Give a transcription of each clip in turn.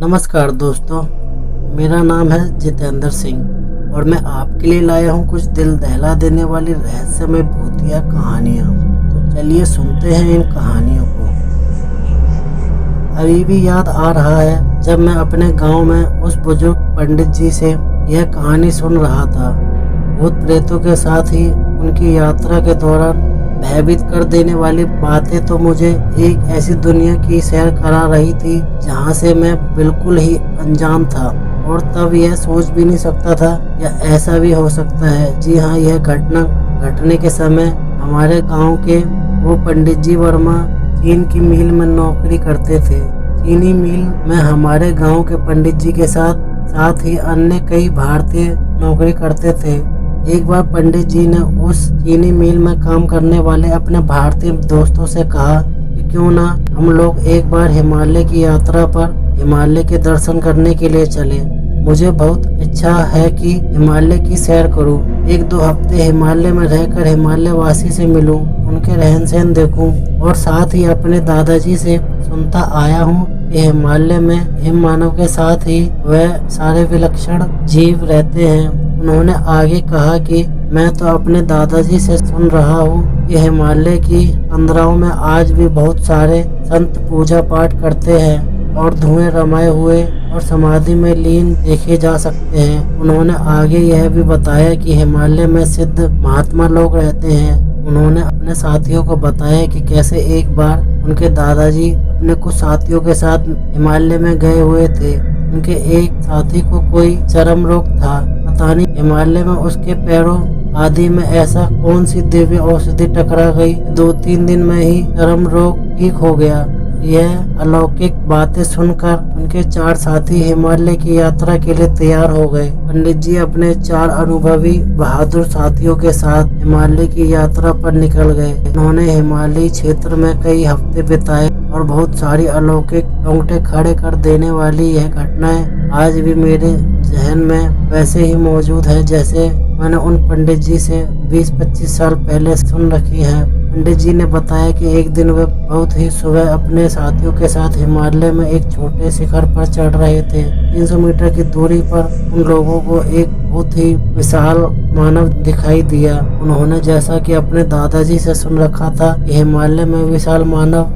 नमस्कार दोस्तों, मेरा नाम है जितेंद्र सिंह और मैं आपके लिए लाया हूँ कुछ दिल दहला देने वाली रहस्यमय भूतिया कहानियाँ। तो चलिए सुनते हैं इन कहानियों को। अभी भी याद आ रहा है जब मैं अपने गांव में उस बुजुर्ग पंडित जी से यह कहानी सुन रहा था। भूत प्रेतों के साथ ही उनकी यात्रा के दौरान भयभीत कर देने वाली बातें तो मुझे एक ऐसी दुनिया की सैर करा रही थी जहां से मैं बिल्कुल ही अनजान था और तब यह सोच भी नहीं सकता था या ऐसा भी हो सकता है। जी हाँ, यह घटना घटने के समय हमारे गांव के वो पंडित जी वर्मा चीन की मिल में नौकरी करते थे। चीनी मिल में हमारे गांव के पंडित जी के साथ ही अन्य कई भारतीय नौकरी करते थे। एक बार पंडित जी ने उस चीनी मिल में काम करने वाले अपने भारतीय दोस्तों से कहा कि क्यों ना हम लोग एक बार हिमालय की यात्रा पर हिमालय के दर्शन करने के लिए चले। मुझे बहुत इच्छा है कि हिमालय की सैर करूं, 1-2 हफ्ते हिमालय में रहकर हिमालय वासी से मिलूं, उनके रहन सहन देखूं और साथ ही अपने दादाजी से सुनता आया हूं कि हिमालय में हिम मानव के साथ ही वह सारे विलक्षण जीव रहते हैं। उन्होंने आगे कहा कि मैं तो अपने दादाजी से सुन रहा हूँ कि हिमालय की कंदराओं में आज भी बहुत सारे संत पूजा पाठ करते हैं और धुएं रमाए हुए और समाधि में लीन देखे जा सकते हैं। उन्होंने आगे यह भी बताया कि हिमालय में सिद्ध महात्मा लोग रहते हैं। उन्होंने अपने साथियों को बताया कि कैसे एक बार उनके दादाजी अपने कुछ साथियों के साथ हिमालय में गए हुए थे। उनके एक साथी को कोई चर्म रोग था, पता नहीं हिमालय में उसके पैरों आदि में ऐसा कौन सी दिव्य औषधि टकरा गई, 2-3 दिन में ही चर्म रोग ठीक हो गया। यह अलौकिक बातें सुनकर उनके 4 साथी हिमालय की यात्रा के लिए तैयार हो गए। पंडित जी अपने 4 अनुभवी बहादुर साथियों के साथ हिमालय की यात्रा पर निकल गए। उन्होंने हिमालयी क्षेत्र में कई हफ्ते बिताए और बहुत सारी अलौकिक रोंगटे खड़े कर देने वाली यह घटनाएं आज भी मेरे जहन में वैसे ही मौजूद है जैसे मैंने उन पंडित जी से 20-25 साल पहले सुन रखी है। पंडित जी ने बताया कि एक दिन वे बहुत ही सुबह अपने साथियों के साथ हिमालय में एक छोटे शिखर पर चढ़ रहे थे। 300 मीटर की दूरी पर उन लोगों को एक बहुत ही विशाल मानव दिखाई दिया। उन्होंने जैसा कि अपने दादाजी से सुन रखा था कि हिमालय में विशाल मानव,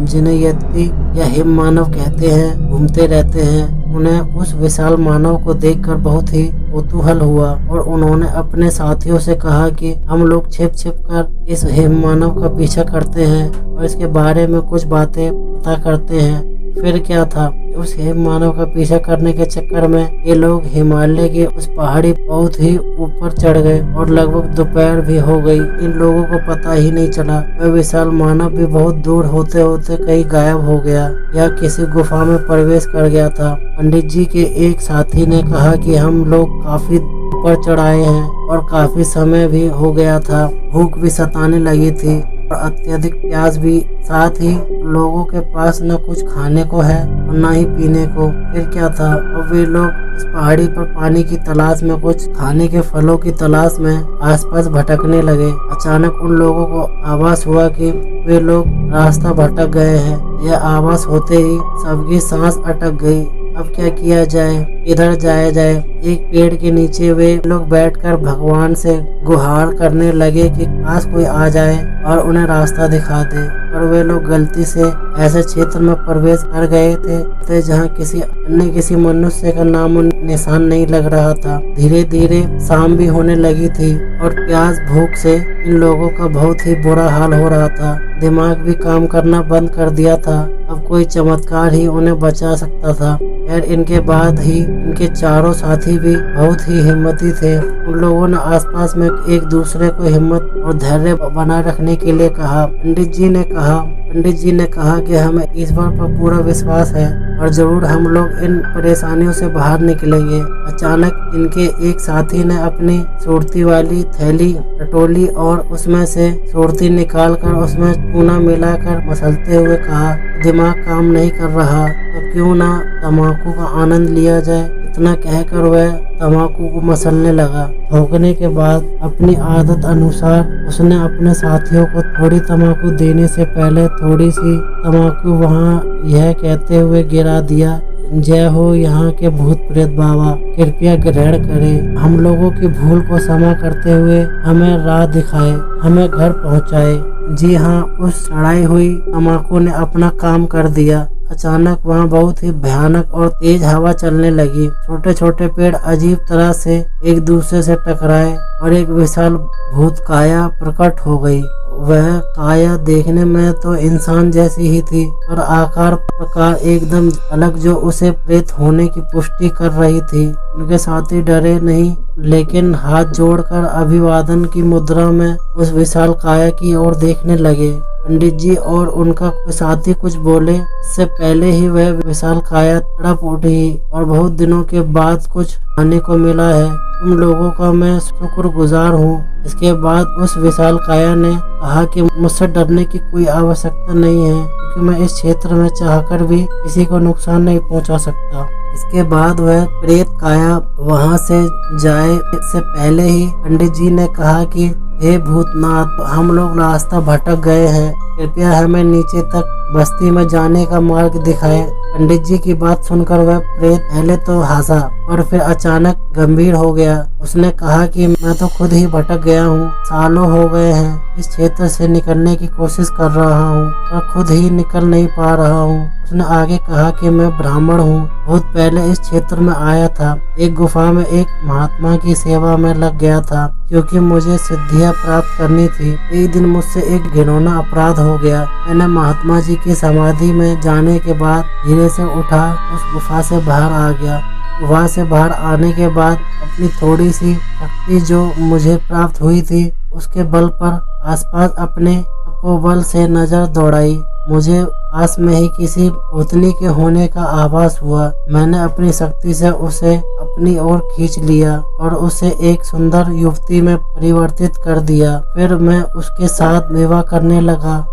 जिन्हें यति या हिम मानव कहते हैं, घूमते रहते हैं। उन्हें उस विशाल मानव को देखकर बहुत ही कौतूहल हुआ और उन्होंने अपने साथियों से कहा कि हम लोग छिप कर इस हिम मानव का पीछा करते हैं और इसके बारे में कुछ बातें पता करते हैं। फिर क्या था, उस हिम मानव का पीछा करने के चक्कर में ये लोग हिमालय के उस पहाड़ी बहुत ही ऊपर चढ़ गए और लगभग दोपहर भी हो गई। इन लोगों को पता ही नहीं चला। वह विशाल मानव भी बहुत दूर होते होते कहीं गायब हो गया या किसी गुफा में प्रवेश कर गया था। पंडित जी के एक साथी ने कहा कि हम लोग काफी ऊपर चढ़ाए हैं और काफी समय भी हो गया था, भूख भी सताने लगी थी और अत्यधिक प्यास भी। साथ ही लोगों के पास न कुछ खाने को है और न ही पीने को। फिर क्या था, अब वे लोग इस पहाड़ी पर पानी की तलाश में, कुछ खाने के फलों की तलाश में आसपास भटकने लगे। अचानक उन लोगों को आभास हुआ कि वे लोग रास्ता भटक गए हैं। यह आभास होते ही सबकी सांस अटक गई। अब क्या किया जाए, इधर जाया जाए। एक पेड़ के नीचे वे लोग बैठकर भगवान से गुहार करने लगे कि काश कोई आ जाए और उन्हें रास्ता दिखा दे। और वे लोग गलती से ऐसे क्षेत्र में प्रवेश कर गए थे जहाँ किसी मनुष्य का नाम निशान नहीं लग रहा था। धीरे धीरे शाम भी होने लगी थी और प्यास भूख से इन लोगों का बहुत ही बुरा हाल हो रहा था। दिमाग भी काम करना बंद कर दिया था। अब कोई चमत्कार ही उन्हें बचा सकता था। खैर, इनके बाद ही इनके चारों साथी भी बहुत ही हिम्मती थे। उन लोगों ने आसपास में एक दूसरे को हिम्मत और धैर्य बनाए रखने के लिए कहा। पंडित जी ने कहा कि हमें ईश्वर पर पूरा विश्वास है और जरूर हम लोग इन परेशानियों से बाहर निकलेंगे। अचानक इनके एक साथी ने अपनी सुरती वाली थैली टटोली और उसमें से सुरती निकालकर उसमें चूना मिलाकर मसलते हुए कहा, दिमाग काम नहीं कर रहा तो क्यों ना तम्बाकू का आनंद लिया जाए। इतना कहकर वह तम्बाकू को मसलने लगा। थूकने के बाद अपनी आदत अनुसार उसने अपने साथियों को थोड़ी तम्बाकू देने से पहले थोड़ी सी तम्बाकू वहाँ यह कहते हुए गिरा दिया, जय हो यहाँ के भूत प्रेत बाबा, कृपया ग्रहण करें। हम लोगों की भूल को क्षमा करते हुए हमें राह दिखाए, हमें घर पहुँचाए। जी हाँ, उस चढ़ाई हुई तम्बाकू ने अपना काम कर दिया। अचानक वहाँ बहुत ही भयानक और तेज हवा चलने लगी। छोटे छोटे पेड़ अजीब तरह से एक दूसरे से टकराए और एक विशाल भूत काया प्रकट हो गई। वह काया देखने में तो इंसान जैसी ही थी, पर आकार प्रकार एकदम अलग, जो उसे प्रेत होने की पुष्टि कर रही थी। उनके साथी डरे नहीं, लेकिन हाथ जोड़कर अभिवादन की मुद्रा में उस विशाल काया की ओर देखने लगे। पंडित जी और उनका साथी कुछ बोले इससे पहले ही वह विशाल काया तड़प उठी और बहुत दिनों के बाद कुछ खाने को मिला है। तुम लोगों का मैं शुक्रगुजार हूँ। इसके बाद उस विशाल काया ने कहा कि मुझसे डरने की कोई आवश्यकता नहीं है, क्योंकि मैं इस क्षेत्र में चाहकर भी किसी को नुकसान नहीं पहुँचा सकता। इसके बाद वह प्रेत काया वहां से जाए इससे पहले ही पंडित जी ने कहा कि हे भूतनाथ, हम लोग रास्ता भटक गए हैं, कृपया हमें नीचे तक बस्ती में जाने का मार्ग दिखाएं। पंडित जी की बात सुनकर वह प्रेत पहले तो हंसा और फिर अचानक गंभीर हो गया। उसने कहा कि मैं तो खुद ही भटक गया हूँ, सालों हो गए हैं इस क्षेत्र से निकलने की कोशिश कर रहा हूँ, पर खुद ही निकल नहीं पा रहा हूँ। उसने आगे कहा कि मैं ब्राह्मण हूँ, बहुत पहले इस क्षेत्र में आया था। एक गुफा में एक महात्मा की सेवा में लग गया था, क्योंकि मुझे सिद्धियां प्राप्त करनी थी। एक दिन मुझसे एक घिनौना अपराध हो गया। मैंने महात्मा जी की समाधि में जाने के बाद धीरे से उठा उस गुफा से बाहर आ गया। गुफा से बाहर आने के बाद अपनी थोड़ी सी शक्ति जो मुझे प्राप्त हुई थी, उसके बल पर आसपास अपने तपोबल से नजर दौड़ाई। मुझे पास में ही किसी भूतनी के होने का आभास हुआ। मैंने अपनी शक्ति से उसे अपनी ओर खींच लिया और उसे एक सुंदर युवती में परिवर्तित कर दिया। फिर मैं उसके साथ विवाह करने लगा।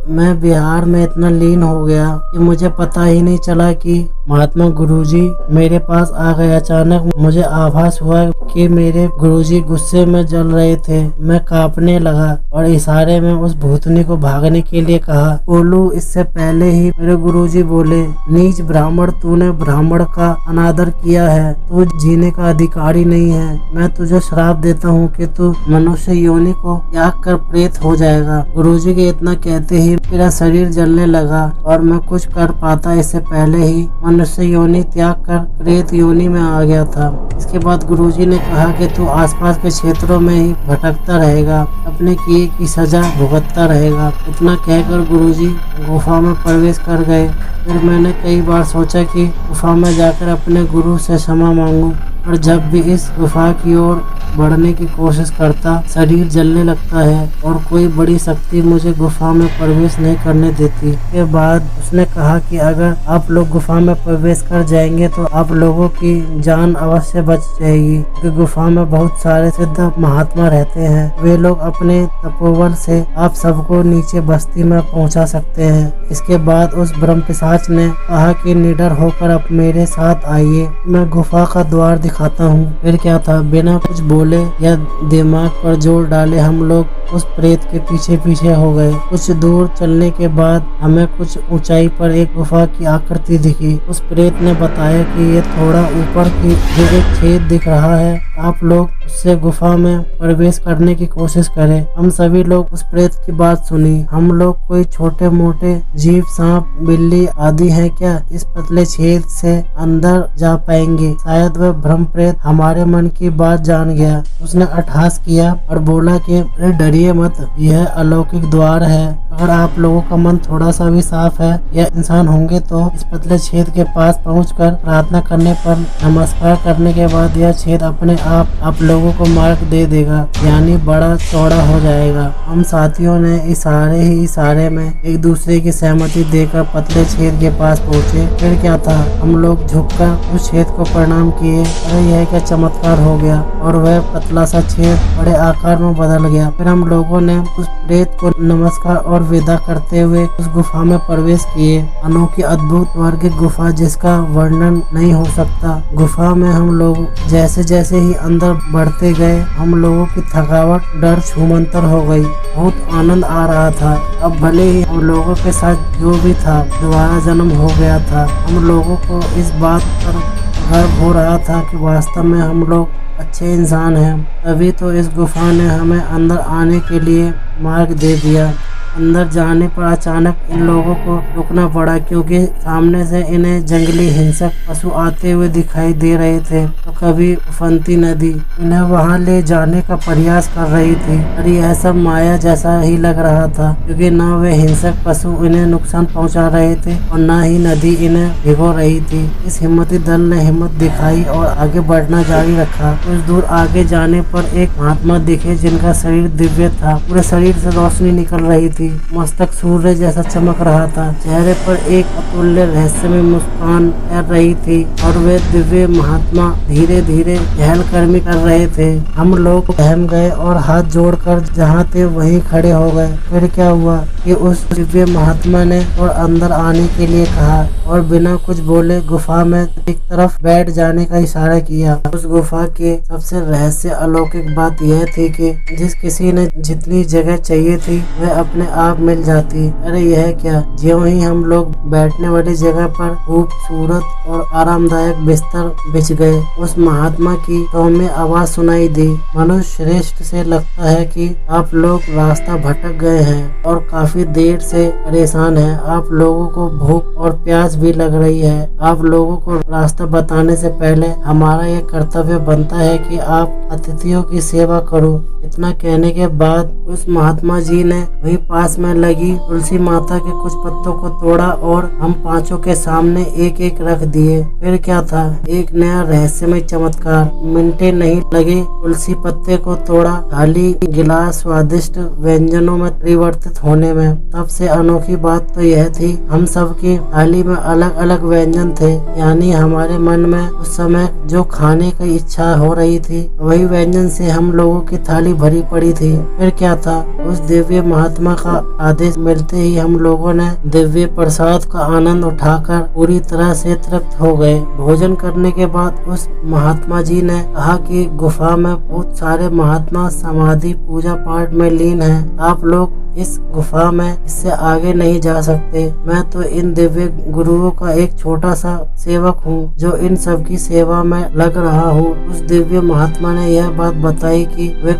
मैं बिहार में इतना लीन हो गया कि मुझे पता ही नहीं चला कि महात्मा गुरुजी मेरे पास आ गए। अचानक मुझे आभास हुआ कि मेरे गुरुजी गुस्से में जल रहे थे। मैं कांपने लगा और इशारे में उस भूतनी को भागने के लिए कहा। बोलू इससे पहले ही मेरे गुरुजी बोले, नीच ब्राह्मण, तूने ब्राह्मण का अनादर किया है, तू जीने का अधिकारी नहीं है। मैं तुझे श्राप देता हूँ कि तू मनुष्य योनि को त्याग कर प्रेत हो जाएगा। गुरुजी के इतना कहते ही मेरा शरीर जलने लगा और मैं कुछ कर पाता इससे पहले ही मनुष्य योनि त्याग कर प्रेत योनि में आ गया था। इसके बाद गुरुजी ने कहा कि तू आसपास के क्षेत्रों में ही भटकता रहेगा, अपने किए की सजा भुगतता रहेगा। इतना कहकर गुरुजी गुफा में प्रवेश कर गए। फिर मैंने कई बार सोचा कि गुफा में जाकर अपने गुरु से क्षमा मांगूं, और जब भी इस गुफा की ओर बढ़ने की कोशिश करता, शरीर जलने लगता है और कोई बड़ी शक्ति मुझे गुफा में प्रवेश नहीं करने देती। के बाद उसने कहा कि अगर आप लोग गुफा में प्रवेश कर जाएंगे तो आप लोगों की जान अवश्य बच जाएगी, क्योंकि गुफा में बहुत सारे सिद्ध महात्मा रहते हैं। वे लोग अपने तपोबल से आप सबको नीचे बस्ती में पहुंचा सकते हैं। इसके बाद उस ब्रह्म पिशाच ने कहा कि निडर होकर आप मेरे साथ आइए, मैं गुफा का द्वार दिखाता हूँ। फिर क्या था, बिना कुछ बोले या दिमाग पर जोर डाले हम लोग उस प्रेत के पीछे पीछे हो गए। कुछ दूर चलने के बाद हमें कुछ ऊंचाई पर एक गुफा की आकृति दिखी। उस प्रेत ने बताया कि ये थोड़ा ऊपर की जो एक छेद दिख रहा है, आप लोग उससे गुफा में प्रवेश करने की कोशिश करें। हम सभी लोग उस प्रेत की बात सुनी। हम लोग कोई छोटे मोटे जीव, सांप, बिल्ली आदि हैं क्या, इस पतले छेद से अंदर जा पाएंगे? शायद वह ब्रह्म प्रेत हमारे मन की बात जान गया। उसने अट्टहास किया और बोला कि अरे डरिए मत, यह अलौकिक द्वार है। अगर आप लोगों का मन थोड़ा सा भी साफ है या इंसान होंगे तो इस पतले छेद के पास पहुंचकर प्रार्थना करने पर नमस्कार करने के बाद यह छेद अपने आप लोगों को मार्ग दे देगा, यानी बड़ा चौड़ा हो जाएगा। हम साथियों ने इशारे में एक दूसरे की सहमति देकर पतले छेद के पास पहुँचे। फिर क्या था, हम लोग झुककर उस छेद को प्रणाम किए और वह यह क्या चमत्कार हो गया और वह पतला सा छेद बड़े आकार में बदल गया। फिर हम लोगों ने उस प्रेत को नमस्कार और विदा करते हुए उस गुफा में प्रवेश किए। अनोखी अद्भुत स्वर्गिक गुफा जिसका वर्णन नहीं हो सकता। गुफा में हम लोग जैसे जैसे ही अंदर बढ़ते गए हम लोगों की थकावट डर छूमंतर हो गई। बहुत आनंद आ रहा था। अब भले ही हम लोगों के साथ जो भी था दोबारा जन्म हो गया था, हम लोगों को इस बात पर गर्व हो रहा था कि वास्तव में हम लोग अच्छे इंसान हैं। तभी तो इस गुफा ने हमें अंदर आने के लिए मार्ग दे दिया। अंदर जाने पर अचानक इन लोगों को रुकना पड़ा क्योंकि सामने से इन्हें जंगली हिंसक पशु आते हुए दिखाई दे रहे थे। तो कभी उफनती नदी इन्हें वहां ले जाने का प्रयास कर रही थी और यह सब माया जैसा ही लग रहा था क्योंकि न वे हिंसक पशु इन्हें नुकसान पहुंचा रहे थे और न ही नदी इन्हें भिगो रही थी। इस हिम्मती दल ने हिम्मत दिखाई और आगे बढ़ना जारी रखा। कुछ दूर आगे जाने पर एक महात्मा दिखे जिनका शरीर दिव्य था। पूरे शरीर से रोशनी निकल रही थी। मस्तक सूर्य जैसा चमक रहा था। चेहरे पर एक अतुल्य रहस्यमय मुस्कान तैर रही थी और वे दिव्य महात्मा धीरे धीरे चहलकदमी कर रहे थे। हम लोग सहम गए और हाथ जोड़कर जहाँ थे वहीं खड़े हो गए। फिर क्या हुआ कि उस दिव्य महात्मा ने और अंदर आने के लिए कहा और बिना कुछ बोले गुफा में एक तरफ बैठ जाने का इशारा किया। उस गुफा की सबसे रहस्य अलौकिक बात यह थी कि जिस किसी ने जितनी जगह चाहिए थी वह अपने आप मिल जाती। अरे यह क्या! ज्यों ही हम लोग बैठने वाली जगह पर खूबसूरत और आरामदायक बिस्तर बिछ गए, उस महात्मा की सौम्य आवाज सुनाई दी। मनुष्य श्रेष्ठ से लगता है कि आप लोग रास्ता भटक गए हैं और काफी देर से परेशान हैं। आप लोगों को भूख और प्यास भी लग रही है। आप लोगों को रास्ता बताने से पहले हमारा यह कर्तव्य बनता है कि आप अतिथियों की सेवा करो। इतना कहने के बाद उस महात्मा जी ने वही पास में लगी तुलसी माता के कुछ पत्तों को तोड़ा और हम पांचों के सामने एक एक रख दिए। फिर क्या था, एक नया रहस्यमय चमत्कार। मिनटे नहीं लगे तुलसी पत्ते को तोड़ा थाली गिलास स्वादिष्ट व्यंजनों में परिवर्तित होने में। तब से अनोखी बात तो यह थी हम सब की थाली में अलग अलग व्यंजन थे, यानी हमारे मन में उस समय जो खाने की इच्छा हो रही थी वही व्यंजन से हम लोगों की थाली भरी पड़ी थी। फिर क्या था, उस दिव्य महात्मा का आदेश मिलते ही हम लोगों ने दिव्य प्रसाद का आनंद उठाकर पूरी तरह से तृप्त हो गए। भोजन करने के बाद उस महात्मा जी ने कहा कि गुफा में बहुत सारे महात्मा समाधि पूजा पाठ में लीन हैं। आप लोग इस गुफा में इससे आगे नहीं जा सकते। मैं तो इन दिव्य गुरुओं का एक छोटा सा सेवक हूँ जो इन सब की सेवा में लग रहा हूँ। उस दिव्य महात्मा ने यह बात बताई कि वे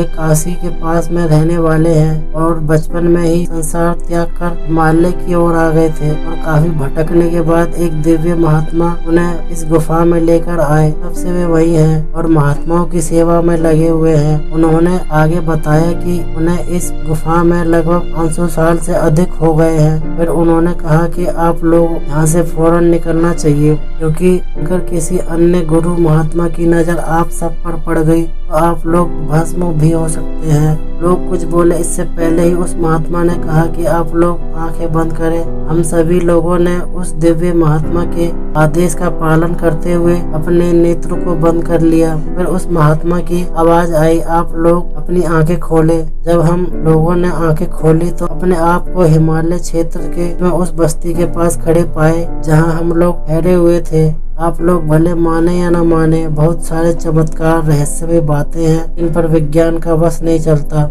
काशी के पास में रहने वाले हैं और बचपन में ही संसार त्याग कर हिमालय की ओर आ गए थे और काफी भटकने के बाद एक दिव्य महात्मा उन्हें इस गुफा में लेकर आए। तब से वे वही हैं और महात्माओं की सेवा में लगे हुए हैं। उन्होंने आगे बताया कि उन्हें इस गुफा में लगभग 500 साल से अधिक हो गए हैं। फिर उन्होंने कहा कि आप लोग यहाँ से फौरन निकलना चाहिए क्योंकि अगर किसी अन्य गुरु महात्मा की नजर आप सब पर पड़ गई तो आप लोग भस्म भी हो सकते हैं। लोग कुछ बोले इससे पहले ही उस महात्मा ने कहा कि आप लोग आंखें बंद करें। हम सभी लोगों ने उस दिव्य महात्मा के आदेश का पालन करते हुए अपने नेत्र को बंद कर लिया। फिर उस महात्मा की आवाज आई, आप लोग अपनी आंखें खोले। जब हम लोगों ने आंखें खोली तो अपने आप को हिमालय क्षेत्र के में उस बस्ती के पास खड़े पाए जहां हम लोग ठहरे हुए थे। आप लोग भले माने या न माने, बहुत सारे चमत्कार रहस्यमय बातें हैं इन पर विज्ञान का बस नहीं चलता।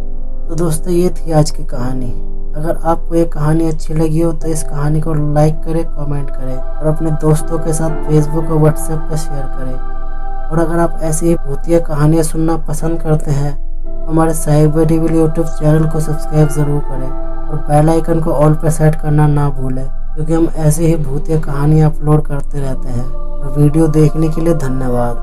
तो दोस्तों ये थी आज की कहानी। अगर आपको ये कहानी अच्छी लगी हो तो इस कहानी को लाइक करें, कमेंट करें और अपने दोस्तों के साथ फेसबुक और व्हाट्सएप पर शेयर करें। और अगर आप ऐसी ही भूतिया कहानियाँ सुनना पसंद करते हैं तो हमारे साइबर टीवी यूट्यूब चैनल को सब्सक्राइब जरूर करें और बेल आइकन को ऑल पर सेट करना ना भूलें क्योंकि हम ऐसे ही भूतिया कहानियाँ अपलोड करते रहते हैं। और वीडियो देखने के लिए धन्यवाद।